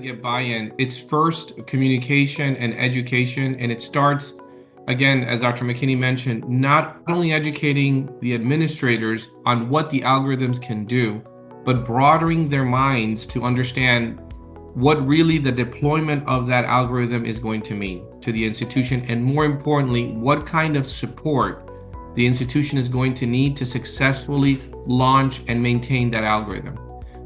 get buy-in, it's first communication and education, and it starts, again, as Dr. McKinney mentioned, not only educating the administrators on what the algorithms can do, but broadening their minds to understand what really the deployment of that algorithm is going to mean to the institution, and more importantly, what kind of support the institution is going to need to successfully launch and maintain that algorithm.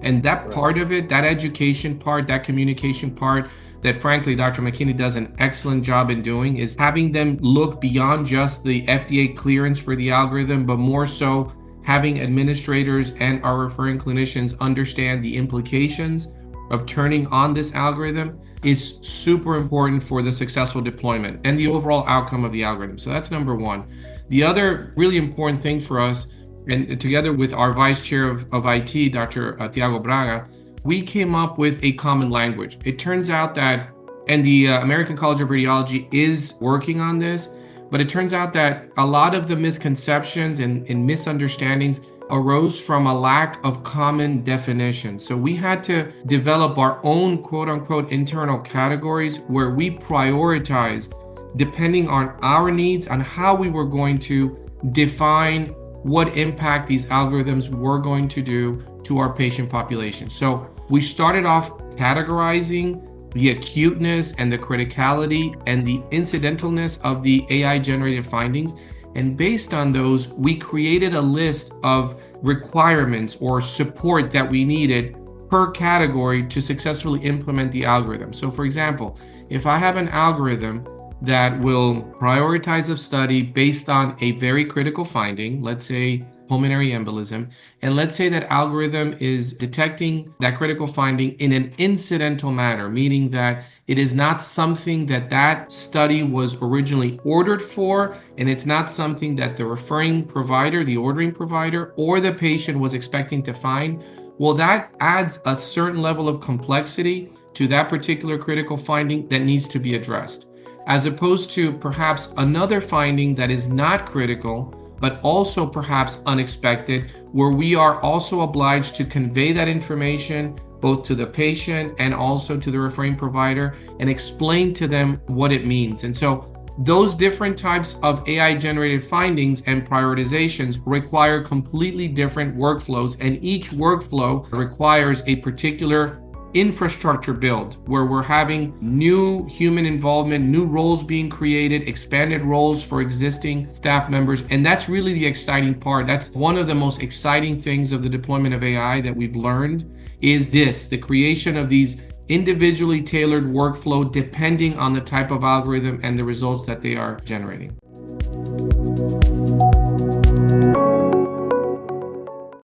And that part of it, that education part, that communication part, that frankly, Dr. McKinney does an excellent job in doing, is having them look beyond just the FDA clearance for the algorithm, but more so having administrators and our referring clinicians understand the implications of turning on this algorithm is super important for the successful deployment and the overall outcome of the algorithm. So that's number one. The other really important thing for us, and together with our vice chair of IT, Dr. Tiago Braga, we came up with a common language. It turns out that, and the American College of Radiology is working on this, but it turns out that a lot of the misconceptions and misunderstandings arose from a lack of common definition. So we had to develop our own quote unquote internal categories where we prioritized depending on our needs on how we were going to define what impact these algorithms were going to do to our patient population. So we started off categorizing the acuteness and the criticality and the incidentalness of the AI generated findings. And based on those, we created a list of requirements or support that we needed per category to successfully implement the algorithm. So for example, if I have an algorithm that will prioritize a study based on a very critical finding, let's say pulmonary embolism, and let's say that algorithm is detecting that critical finding in an incidental manner, meaning that it is not something that that study was originally ordered for, and it's not something that the referring provider, the ordering provider, or the patient was expecting to find, well, that adds a certain level of complexity to that particular critical finding that needs to be addressed, as opposed to perhaps another finding that is not critical, but also perhaps unexpected, where we are also obliged to convey that information both to the patient and also to the referring provider and explain to them what it means. And so those different types of AI generated findings and prioritizations require completely different workflows, and each workflow requires a particular infrastructure build where we're having new human involvement, new roles being created, expanded roles for existing staff members. And that's really the exciting part. That's one of the most exciting things of the deployment of AI that we've learned is this, the creation of these individually tailored workflow depending on the type of algorithm and the results that they are generating.